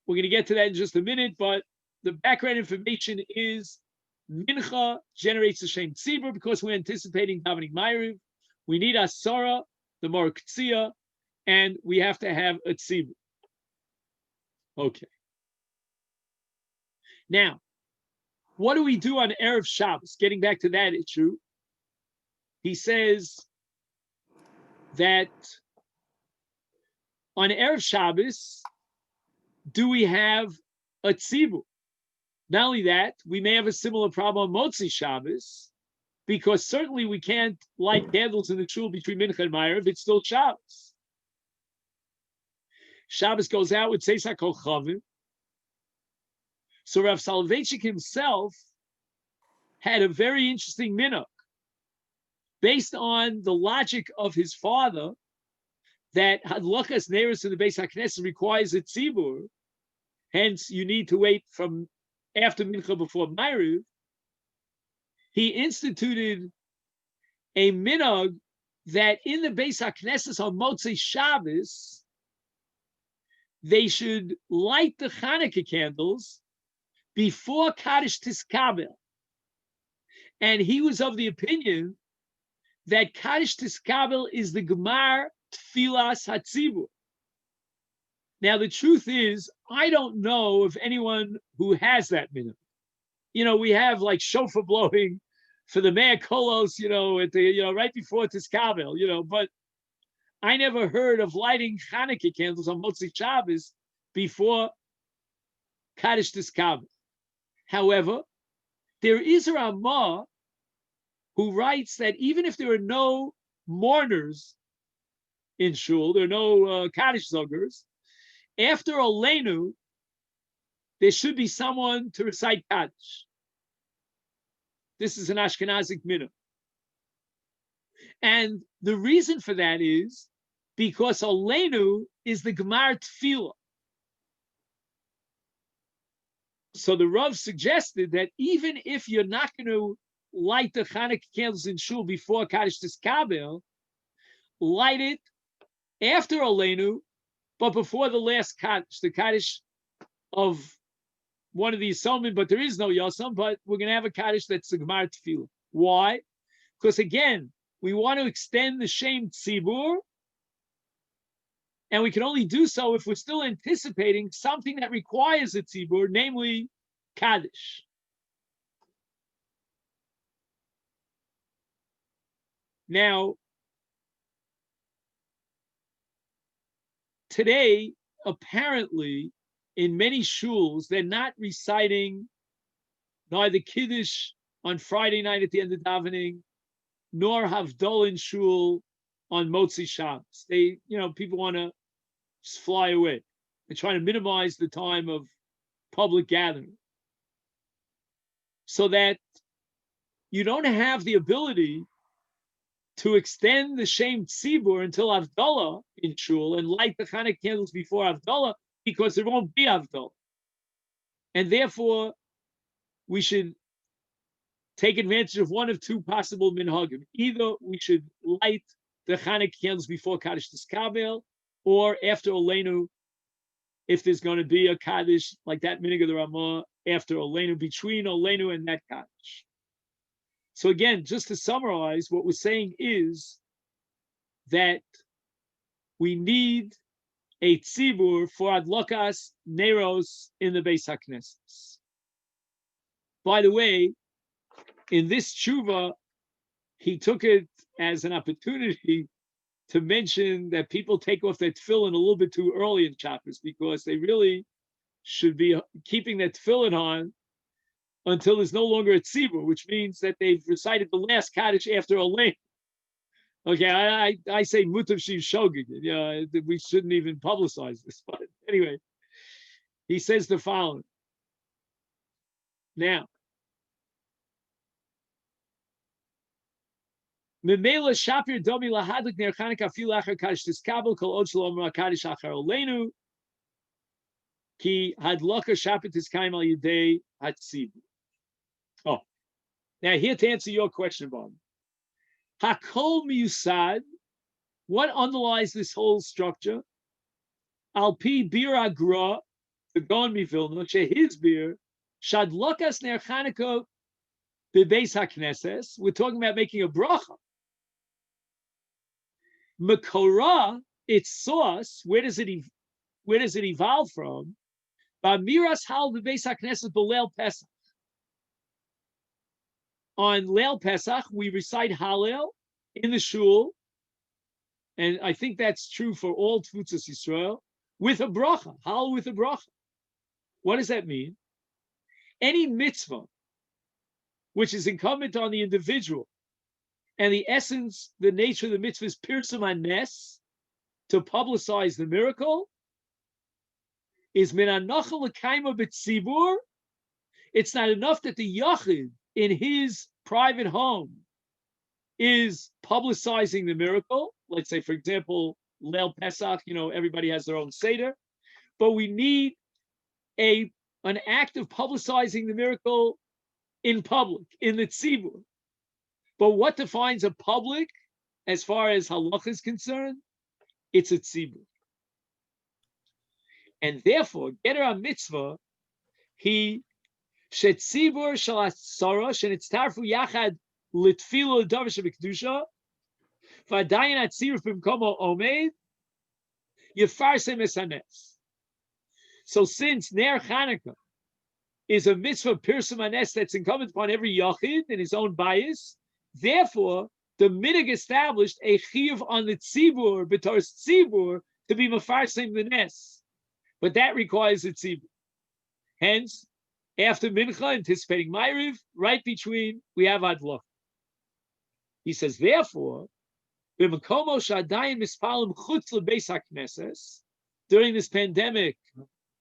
we're going to get to that in just a minute, but the background information is Mincha generates the Shem Tzibur because we're anticipating davening Ma'ariv. We need Asara, the Mar K'tzia, and we have to have a Tzibur. Okay. Now, what do we do on Erev Shabbos? Getting back to that issue, he says that on Erev Shabbos, do we have a tzibur? Not only that, we may have a similar problem on Motzi Shabbos, because certainly we can't light candles in the shul between Mincha and Ma'ariv. It's still Shabbos. Shabbos goes out with Tzeis HaKochavim. So Rav Soloveitchik himself had a very interesting minhag, based on the logic of his father, that Hadlakas Neris in the Beis HaKnesset requires a tzibur. Hence, you need to wait from after Mincha before Ma'ariv. He instituted a minhag that in the Beis HaKnesset on Motzei Shabbos, they should light the Hanukkah candles before Kaddish Tiskabel. And he was of the opinion that Kaddish Tiskabel is the Gemar Tfilas Hatzibur. Now, the truth is, I don't know of anyone who has that minhag. We have like shofar blowing for the Mea Kolos, at the, right before Tiskabel, but I never heard of lighting Hanukkah candles on Motzei Shabbos before Kaddish Tiskabel. However, there is a Ramah who writes that even if there are no mourners in shul, there are no Kaddish Zogers, after Olenu, there should be someone to recite Kaddish. This is an Ashkenazic minhag. And the reason for that is because Olenu is the Gemar Tefillah. So the Rav suggested that even if you're not going to light the Hanukkah candles in shul before Kaddish Tiskabel, light it after Olenu, but before the last Kaddish, the Kaddish of one of the Yisomim, but there is no Yosam, but we're going to have a Kaddish that's the Gemar Tefillah. Why? Because again, we want to extend the Shem Tzibur, and we can only do so if we're still anticipating something that requires a Tzibur, namely Kaddish. Now, today, apparently, in many shuls, they're not reciting neither Kiddush on Friday night at the end of davening, nor Havdalah in shul on Motzei Shabbos. They, people want to just fly away. They're trying to minimize the time of public gathering, so that you don't have the ability to extend the Shem Tzibur until Havdalah in shul and light the Hanukkah candles before Havdalah, because there won't be Havdalah. And therefore, we should take advantage of one of two possible minhagim. Either we should light the Hanukkah candles before Kaddish Tiskabel, or after Olenu, if there's going to be a Kaddish, like that minhag of the Ramah, after Olenu, between Olenu and that Kaddish. So again, just to summarize, what we're saying is that we need a tzibur for adlokas neros in the Beis HaKnesses. By the way, in this tshuva, he took it as an opportunity to mention that people take off their tefillin a little bit too early in Shabbos because they really should be keeping that tefillin on until there's no longer a tzibur, which means that they've recited the last Kaddish after a lane. Okay, I say mutav shiv shogig. Yeah, we shouldn't even publicize this. But anyway, he says the following. Now, Memela Shapir Domi Lahadlik Ner Chanukah Afilu Achar Kaddish Tiskabel Kol Od Shelo Omer Kaddish Achar Olenu Ki Hadlaka Shapir Tiskayim Al Yidei Hatzibur. Oh, now here to answer your question, Bob. Hakol Miusad, what underlies this whole structure? Al Pi Bir Agra, the Gon Mivilna, his beer, Shadlakas Ner Chanukah Bebeis HaKnesses. We're talking about making a bracha. Makora, its source, where does it evolve from? Bamiras Hal Bebeis HaKnesses B'Leil Pesach. On Leil Pesach, we recite Hallel in the shul, and I think that's true for all Tfutzas Yisrael, with a bracha, Hallel with a bracha. What does that mean? Any mitzvah which is incumbent on the individual, and the essence, the nature of the mitzvah is pirsum hanes, to publicize the miracle, is min hanocha l'kaima b'tzibur. It's not enough that the yachid in his private home is publicizing the miracle. Let's say, for example, Leil Pesach, everybody has their own Seder, but we need an act of publicizing the miracle in public, in the tzibur. But what defines a public, as far as halacha is concerned? It's a tzibur. And therefore, Geter HaMitzvah, he shetzibur shel asara shenitztarfu yachad litfilu l'davar shebekdusha v'adayin atziruf b'mkomo omed yefarsem es hanes. So since Ner Chanukah is a mitzvah pirsum hanes that's incumbent upon every yachid in his own bias, therefore the minig established a chiyuv on the tzibur b'toras tzibur to be mefarsem the nes, but that requires a tzibur. Hence, after Mincha, anticipating Ma'ariv, right between, we have Adlach. He says, therefore, during this pandemic,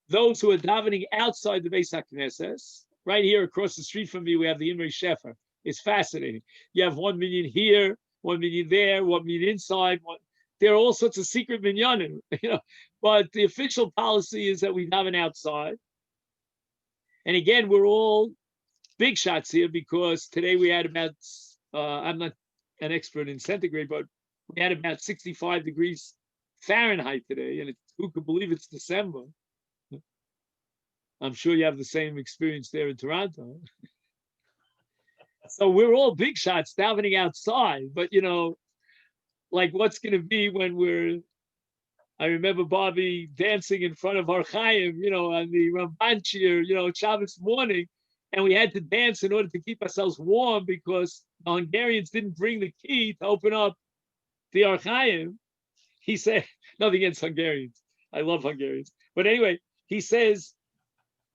those who are davening outside the Beis HaKnesses, right here across the street from me, we have the Imrei Shefer. It's fascinating. You have 1 million here, 1 million there, 1 million inside. There are all sorts of secret minyanim, but the official policy is that we daven outside. And again, we're all big shots here because today we had about, I'm not an expert in centigrade, but we had about 65 degrees Fahrenheit today. And who could believe it's December? I'm sure you have the same experience there in Toronto. So we're all big shots davening outside. But, like what's going to be when I remember Bobby dancing in front of Har Chaim, on the Ramban Shir, Shabbos morning, and we had to dance in order to keep ourselves warm because the Hungarians didn't bring the key to open up the Har Chaim. He said, nothing against Hungarians. I love Hungarians. But anyway, he says,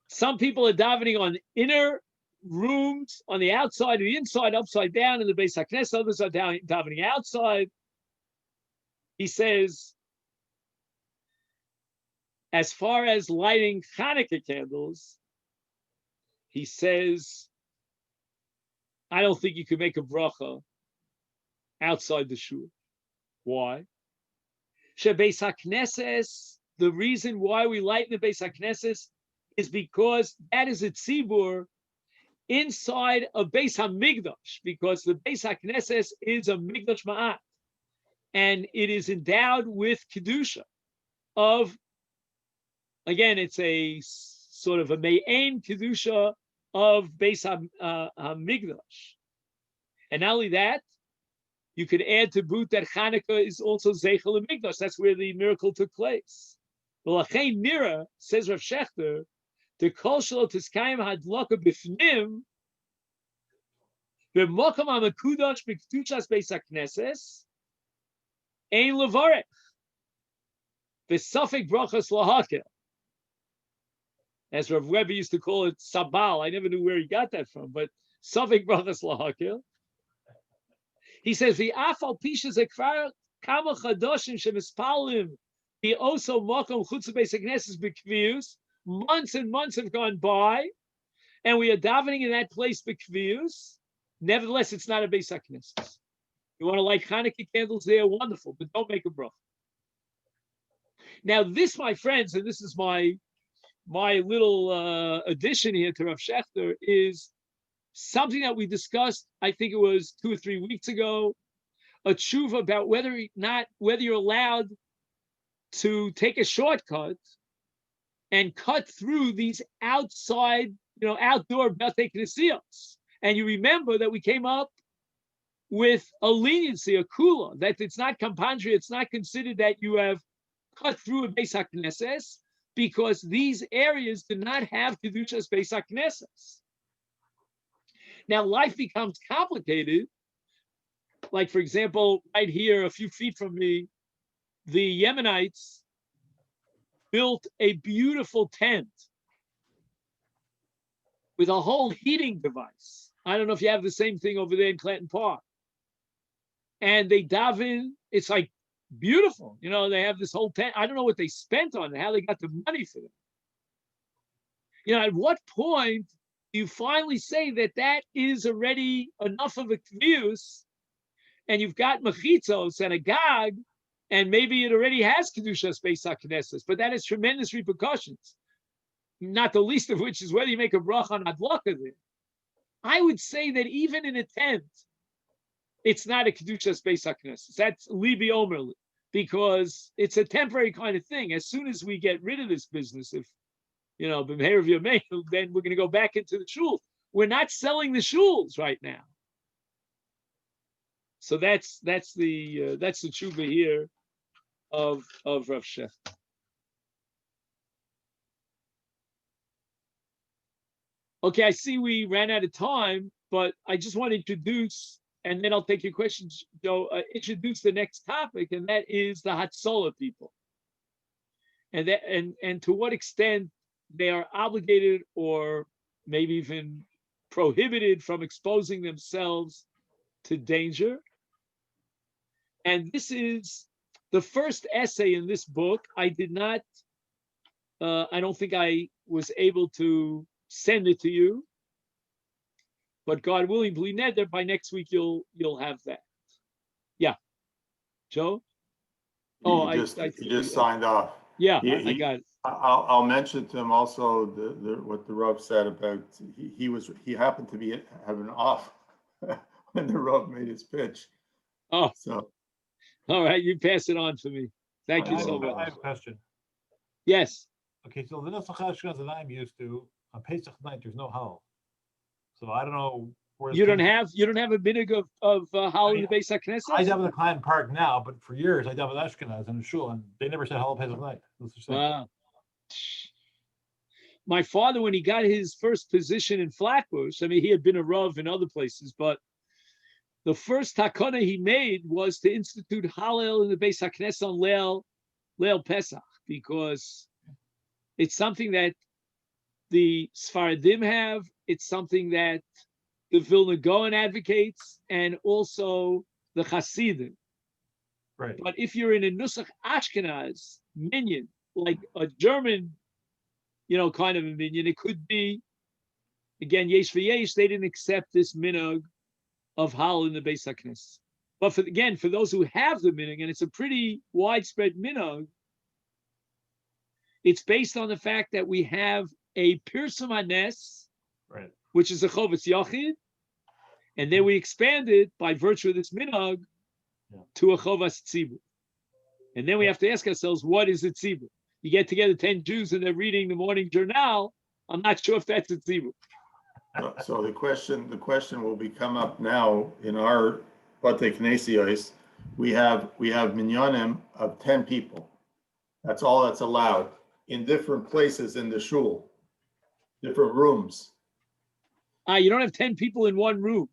some people are davening on inner rooms, on the outside, the inside, upside down in the Beis HaKnesses. Others are davening outside. He says, as far as lighting Hanukkah candles, he says, I don't think you can make a bracha outside the shul. Why? Shebeis HaKnesses, the reason why we light in the Beis HaKnesses is because that is a tzibur inside a Beis HaMikdash, because the Beis HaKnesses is a Mikdash Ma'at, and it is endowed with Kedusha of, again, it's a sort of a Me'ain Kedusha of Beis HaMikdash. And not only that, you could add to boot that Hanukkah is also Zeichel HaMikdash. That's where the miracle took place. L'chein nira, says Rav Shechter, the kol shelo tiskayim hadlaka b'fnim, b'mokom ha'mekudash b'kedushas Beis HaKnesses, Ein levarech. V'safek brachas lahakel. As Rav Weber used to call it, sabal. I never knew where he got that from, but safek brachas lahakel. He says, "V'afal pisha zekvar kama chadoshim shemispalim he also makom chutz beis hakneses b'kvius." Months and months have gone by, and we are davening in that place b'kvius. Nevertheless, it's not a beis hakneses. You want to light Hanukkah candles there, wonderful, but don't make a bracha. Now, this, my friends, and this is my little addition here to Rav Shechter, is something that we discussed, I think it was 2 or 3 weeks ago, a tshuva about whether you're allowed to take a shortcut and cut through these outside, outdoor Bethei Knesiyos. And you remember that we came up with a leniency, a kula, that it's not compandria, it's not considered that you have cut through a Beis HaKnesses, because these areas do not have Kedushas Beis HaKnesses. Now, life becomes complicated. Like, for example, right here, a few feet from me, the Yemenites built a beautiful tent with a whole heating device. I don't know if you have the same thing over there in Clanton Park. And they daven, it's like beautiful. They have this whole tent. I don't know what they spent on it, how they got the money for it. At what point do you finally say that is already enough of a kvius, and you've got mechitzos and a gag, and maybe it already has kedushas beis haknesses, but that has tremendous repercussions. Not the least of which is whether you make a bracha on adlaka there. I would say that even in a tent, it's not a kedushas beis haknesses. That's libi omerli, because it's a temporary kind of thing. As soon as we get rid of this business, if b'meir of yameinu, then we're going to go back into the shul. We're not selling the shuls right now. So that's the tshuva here of Rav Shechter. Okay, I see we ran out of time, but I just want to introduce, and then I'll take your questions, Joe. Introduce the next topic, and that is the Hatzolah people, and to what extent they are obligated or maybe even prohibited from exposing themselves to danger. And this is the first essay in this book. I did not, I don't think I was able to send it to you, but God willing, bli neder, by next week you'll have that. Yeah, Joe. He just signed off. Yeah, I got it. I'll mention to him also what the Rav said about he happened to be having off when the Rav made his pitch. Oh, so all right, you pass it on for me. Thank you so much. I have a question. Yes. Okay, so the Nusach Ashkenaz that I'm used to, on Pesach night there's no hal. So I don't know where you don't have a minhag of hal in the Beis HaKnesses? I daven in the Clanton Park now, but for years I daven Ashkenaz in the shul, and they never said hal Pesach night. Wow. My father, when he got his first position in Flatbush, I mean, he had been a Rav in other places, but the first takana he made was to institute Hallel in the Beis HaKnesses on Leil Pesach, because it's something that the Sfaradim have, it's something that the Vilna Gaon advocates, and also the Hasidim. Right. But if you're in a Nusach Ashkenaz minyan, like a German, kind of a minyan, it could be, again, yesh v'yesh, they didn't accept this minhag of hal in the Beis HaKnesses. But for those who have the minhag, and it's a pretty widespread minhag, it's based on the fact that we have a Pirsum Hanes, right, which is a Chovetz Yachid, and then we expand it by virtue of this minhag to a Chovas Tzibur. And then we have to ask ourselves, what is a Tzibur? You get together 10 Jews and they're reading the morning journal. I'm not sure if that's a Tzibur. So the question will be come up now in our Bate Knesios. We have minyanim of 10 people. That's all that's allowed in different places in the shul, different rooms. You don't have 10 people in one room.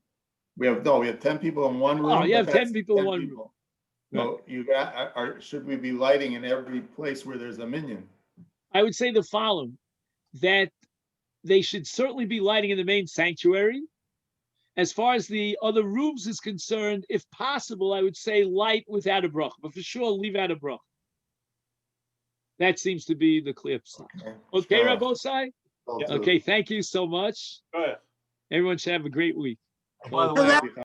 We have 10 people in one room. Oh, you have 10 people in one room. So you got, should we be lighting in every place where there's a minyan? I would say the following, that they should certainly be lighting in the main sanctuary. As far as the other rooms is concerned, if possible, I would say light without a bracha, but for sure leave out a bracha. That seems to be the clear sign. Okay, Sure. Rabbosai? Will do. Okay, thank you so much. Go ahead. Everyone should have a great week. By the way,